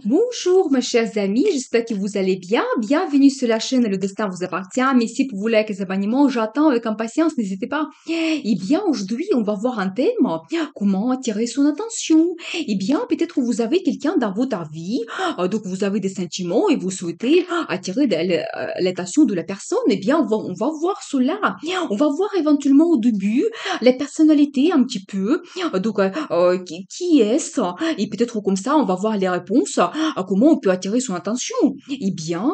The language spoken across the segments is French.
Bonjour, mes chers amis, j'espère que vous allez bien. Bienvenue sur la chaîne Le Destin vous appartient. Merci pour vos likes et abonnements. J'attends avec impatience, n'hésitez pas. Eh bien, aujourd'hui, on va voir un thème. Comment attirer son attention? Eh bien, peut-être vous avez quelqu'un dans votre vie, donc vous avez des sentiments et vous souhaitez attirer l'attention de la personne. Eh bien, on va voir cela. On va voir éventuellement au début la personnalité un petit peu. Qui est-ce? Et peut-être comme ça, on va voir les réponses à comment on peut attirer son attention. Eh bien,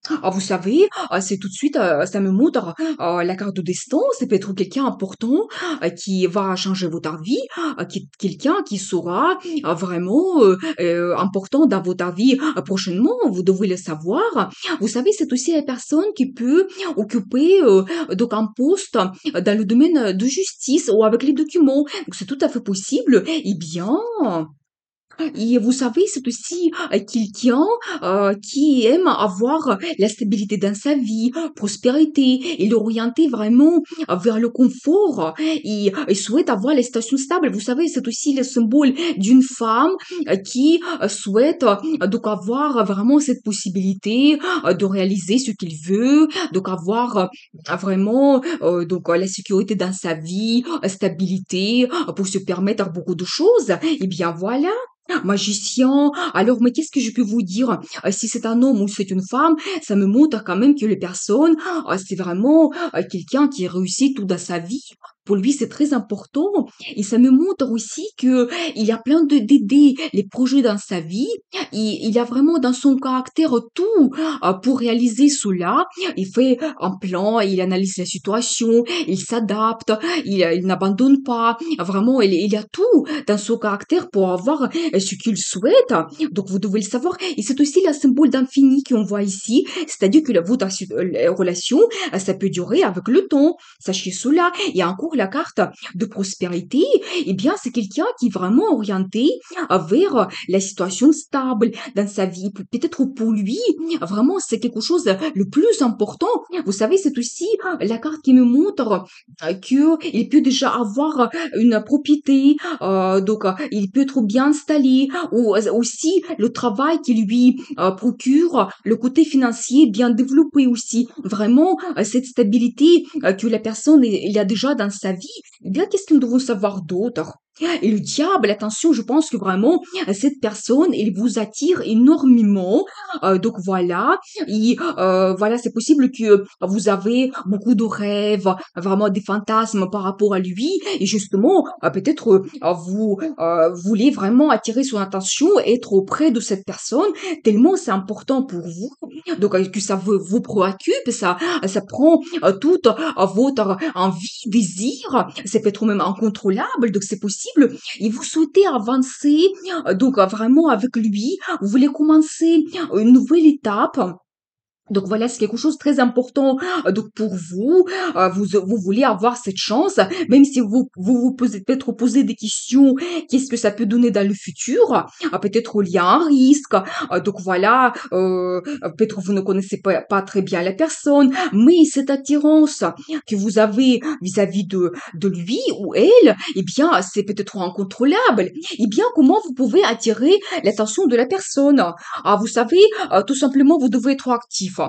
vous savez, c'est tout de suite, ça me montre la carte de destin. C'est peut-être quelqu'un important qui va changer votre vie, quelqu'un qui sera vraiment important dans votre vie prochainement. Vous devez le savoir. Vous savez, c'est aussi la personne qui peut occuper donc un poste dans le domaine de justice ou avec les documents. Donc c'est tout à fait possible. Eh bien, et vous savez, c'est aussi quelqu'un qui aime avoir la stabilité dans sa vie, prospérité, et l'orienter vraiment vers le confort et souhaite avoir les stations stables. Vous savez, c'est aussi le symbole d'une femme qui souhaite donc avoir vraiment cette possibilité de réaliser ce qu'il veut, donc avoir vraiment la sécurité dans sa vie, stabilité pour se permettre beaucoup de choses. Et bien voilà. Magicien. Alors, mais qu'est-ce que je peux vous dire? Si c'est un homme ou c'est une femme, ça me montre quand même que les personnes, c'est vraiment quelqu'un qui réussit tout dans sa vie. Pour lui, c'est très important. Et ça me montre aussi que il y a plein d'idées, les projets dans sa vie. Il a vraiment dans son caractère tout pour réaliser cela. Il fait un plan, il analyse la situation, il s'adapte, il n'abandonne pas. Vraiment, il a tout dans son caractère pour avoir ce qu'il souhaite. Donc, vous devez le savoir. Et c'est aussi le symbole d'infini qu'on voit ici. C'est-à-dire que la relation, ça peut durer avec le temps. Sachez cela. Et encore la carte de prospérité. Eh bien, c'est quelqu'un qui est vraiment orienté vers la situation stable dans sa vie. Peut-être pour lui, vraiment, c'est quelque chose le plus important. Vous savez, c'est aussi la carte qui me montre qu'il peut déjà avoir une propriété, il peut être bien installé, ou aussi le travail qui lui procure le côté financier bien développé aussi. Vraiment, cette stabilité que la personne il a déjà dans sa vie. Eh bien, qu'est-ce que nous devons savoir d'autre? Et le diable, attention, je pense que vraiment, cette personne, il vous attire énormément. Donc voilà, voilà, c'est possible que vous avez beaucoup de rêves, vraiment des fantasmes par rapport à lui, et justement, peut-être vous voulez vraiment attirer son attention, être auprès de cette personne, tellement c'est important pour vous. Donc que ça vous préoccupe, ça prend toute votre envie, désir, c'est peut-être même incontrôlable, donc c'est possible. Et vous souhaitez avancer, vraiment avec lui, vous voulez commencer une nouvelle étape. Donc voilà, c'est quelque chose de très important donc pour vous. Vous voulez avoir cette chance, même si vous posez peut-être poser des questions. Qu'est-ce que ça peut donner dans le futur? Peut-être il y a un risque. Donc voilà, peut-être vous ne connaissez pas très bien la personne, mais cette attirance que vous avez vis-à-vis de lui ou elle, eh bien c'est peut-être incontrôlable. Eh bien comment vous pouvez attirer l'attention de la personne? Vous savez, tout simplement vous devez être actif.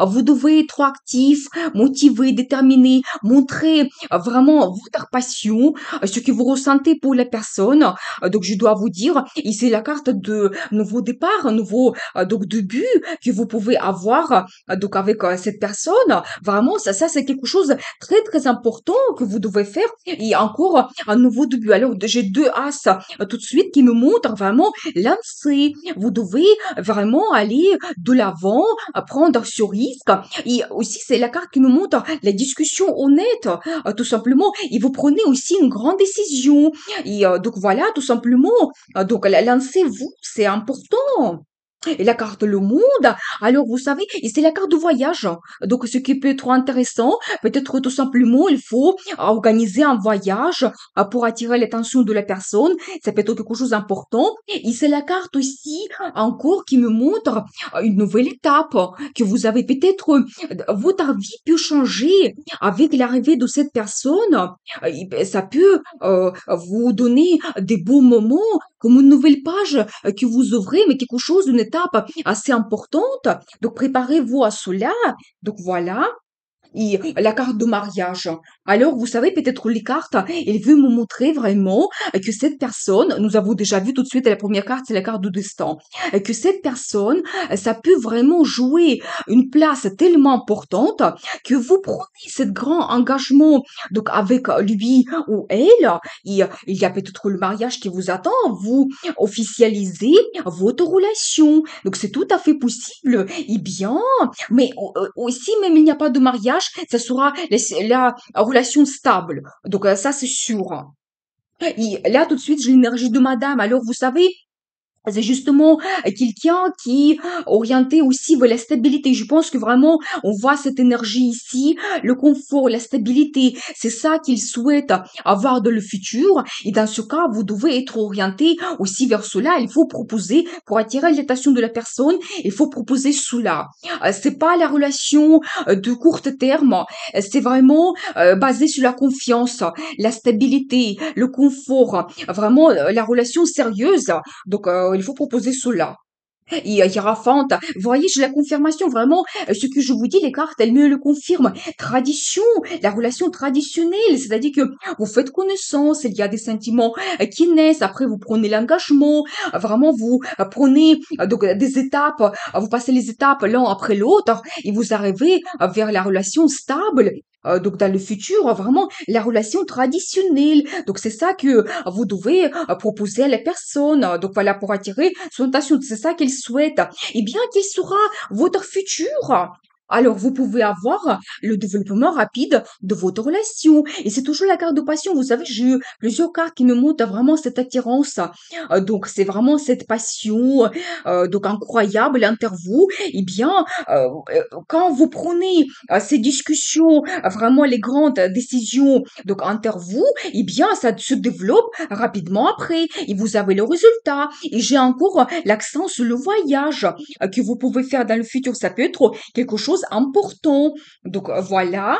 Vous devez être actif, motivé, déterminé, montrer vraiment votre passion, ce que vous ressentez pour la personne. Donc, je dois vous dire, ici la carte de nouveau départ, un nouveau début que vous pouvez avoir donc avec cette personne. Vraiment, ça c'est quelque chose de très très important que vous devez faire. Et encore un nouveau début. Alors, j'ai deux as tout de suite qui me montrent vraiment lancer. Vous devez vraiment aller de l'avant, prendre ce risque. Et aussi, c'est la carte qui nous montre la discussion honnête, tout simplement. Et vous prenez aussi une grande décision. Et donc voilà, tout simplement. Lancez-vous, c'est important. Et la carte le monde, alors vous savez, et c'est la carte de voyage. Donc ce qui peut être intéressant, peut-être tout simplement il faut organiser un voyage pour attirer l'attention de la personne. Ça peut être quelque chose d'important. Et c'est la carte aussi encore qui me montre une nouvelle étape que vous avez peut-être, votre vie peut changer avec l'arrivée de cette personne. Ça peut vous donner des beaux moments comme une nouvelle page que vous ouvrez, mais quelque chose, une étape assez importante. Donc, préparez-vous à cela. Donc, voilà. Et la carte de mariage. Alors, vous savez, peut-être les cartes, elles veulent me montrer vraiment que cette personne, nous avons déjà vu tout de suite la première carte, c'est la carte de destin, que cette personne, ça peut vraiment jouer une place tellement importante que vous prenez ce grand engagement donc avec lui ou elle, et il y a peut-être le mariage qui vous attend, vous officialisez votre relation. Donc, c'est tout à fait possible. Eh bien, mais aussi, même il n'y a pas de mariage, ça sera la relation stable. Donc ça, c'est sûr. Et là, tout de suite, j'ai l'énergie de madame. Alors, vous savez, c'est justement quelqu'un qui est orienté aussi vers la stabilité. Je pense que vraiment, on voit cette énergie ici, le confort, la stabilité. C'est ça qu'il souhaite avoir dans le futur. Et dans ce cas, vous devez être orienté aussi vers cela. Il faut proposer, pour attirer l'attention de la personne, il faut proposer cela. C'est pas la relation de court terme. C'est vraiment basé sur la confiance, la stabilité, le confort. Vraiment, la relation sérieuse. Donc, il faut proposer cela. Et Hiérophante, vous voyez, j'ai la confirmation, vraiment, ce que je vous dis, les cartes, elles me le confirment. Tradition, la relation traditionnelle, c'est-à-dire que vous faites connaissance, il y a des sentiments qui naissent, après vous prenez l'engagement, vraiment vous prenez donc des étapes, vous passez les étapes l'un après l'autre, et vous arrivez vers la relation stable. Donc dans le futur, vraiment la relation traditionnelle. Donc c'est ça que vous devez proposer à la personne. Donc voilà, pour attirer son attention, c'est ça qu'elle souhaite. Eh bien, quel sera votre futur? Alors, vous pouvez avoir le développement rapide de votre relation. Et c'est toujours la carte de passion. Vous savez, j'ai eu plusieurs cartes qui me montrent vraiment cette attirance. Donc, c'est vraiment cette passion, donc incroyable envers vous. Eh bien, quand vous prenez ces discussions, vraiment les grandes décisions, donc envers vous, eh bien, ça se développe rapidement après. Et vous avez le résultat. Et j'ai encore l'accent sur le voyage que vous pouvez faire dans le futur. Ça peut être quelque chose important. Donc voilà.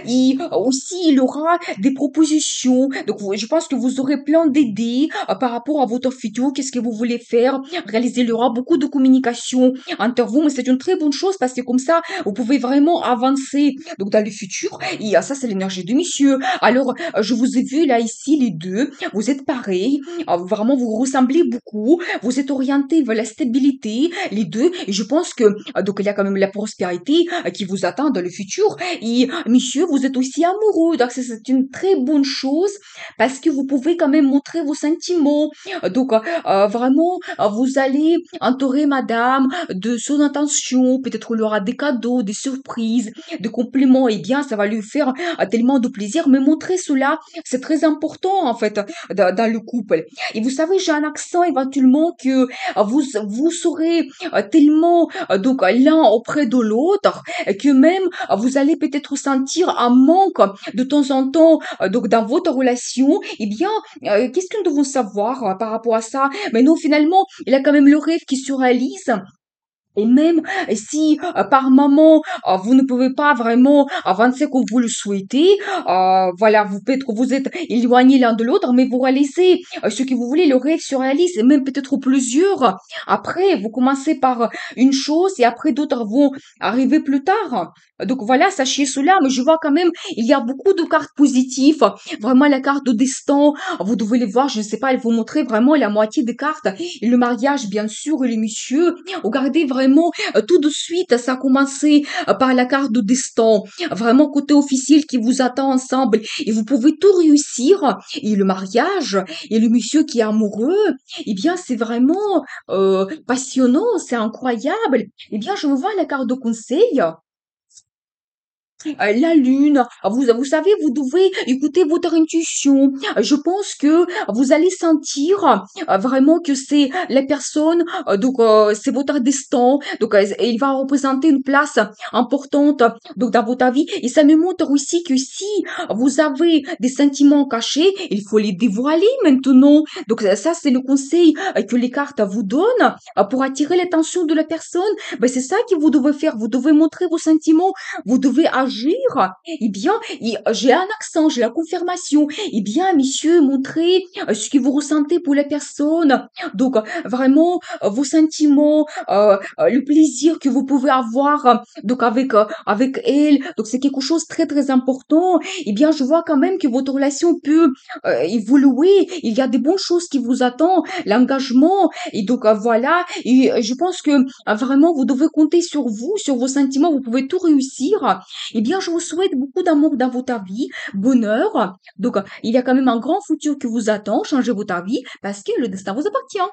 Et aussi, il aura des propositions. Donc, je pense que vous aurez plein d'idées par rapport à votre futur. Qu'est-ce que vous voulez faire? Réaliser, il y aura beaucoup de communication entre vous, mais c'est une très bonne chose parce que comme ça, vous pouvez vraiment avancer donc dans le futur. Et ça, c'est l'énergie de monsieur. Alors, je vous ai vu là, ici, les deux. Vous êtes pareils. Vraiment, vous ressemblez beaucoup. Vous êtes orientés vers la stabilité, les deux. Et je pense que, donc, il y a quand même la prospérité qui vous attend dans le futur. Et monsieur, vous êtes aussi amoureux, donc c'est une très bonne chose parce que vous pouvez quand même montrer vos sentiments. Donc vraiment, vous allez entourer madame de son attention, peut-être il y aura des cadeaux, des surprises, des compliments, et bien ça va lui faire tellement de plaisir, mais montrer cela, c'est très important en fait dans le couple. Et vous savez, j'ai un accent éventuellement que vous serez tellement donc l'un auprès de l'autre que même vous allez peut-être sentir un manque de temps en temps donc dans votre relation. Eh bien, qu'est-ce que nous devons savoir par rapport à ça? Mais non, finalement, il y a quand même le rêve qui se réalise. Et même si par moment vous ne pouvez pas vraiment avancer comme vous le souhaitez, voilà, vous peut-être vous êtes éloignés l'un de l'autre, mais vous réalisez ce que vous voulez, le rêve se réalise, et même peut-être plusieurs. Après, vous commencez par une chose et après d'autres vont arriver plus tard. Donc voilà, sachez cela, mais je vois quand même, il y a beaucoup de cartes positives. Vraiment, la carte de destin, vous devez les voir, je ne sais pas, elle vous montrer vraiment la moitié des cartes. Et le mariage, bien sûr, et les messieurs. Regardez vraiment, tout de suite, ça a commencé par la carte de destin. Vraiment, côté officiel qui vous attend ensemble. Et vous pouvez tout réussir. Et le mariage, et le monsieur qui est amoureux, eh bien, c'est vraiment passionnant, c'est incroyable. Eh bien, je me vois la carte de conseil. La lune, vous savez, vous devez écouter votre intuition. Je pense que vous allez sentir vraiment que c'est la personne, donc c'est votre destin, donc il va représenter une place importante donc dans votre vie. Et ça me montre aussi que si vous avez des sentiments cachés, il faut les dévoiler maintenant. Donc ça, c'est le conseil que les cartes vous donnent pour attirer l'attention de la personne. Ben, c'est ça que vous devez faire. Vous devez montrer vos sentiments, vous devez agir, eh bien, j'ai un accent, j'ai la confirmation. Eh bien, messieurs, montrez ce que vous ressentez pour les personnes. Donc, vraiment, vos sentiments, le plaisir que vous pouvez avoir donc avec elle. Donc, c'est quelque chose de très, très important. Eh bien, je vois quand même que votre relation peut évoluer. Il y a des bonnes choses qui vous attendent, l'engagement. Et donc, voilà. Et je pense que vraiment, vous devez compter sur vous, sur vos sentiments. Vous pouvez tout réussir. Eh bien, je vous souhaite beaucoup d'amour dans votre vie, bonheur. Donc, il y a quand même un grand futur qui vous attend. Changez votre vie parce que le destin vous appartient.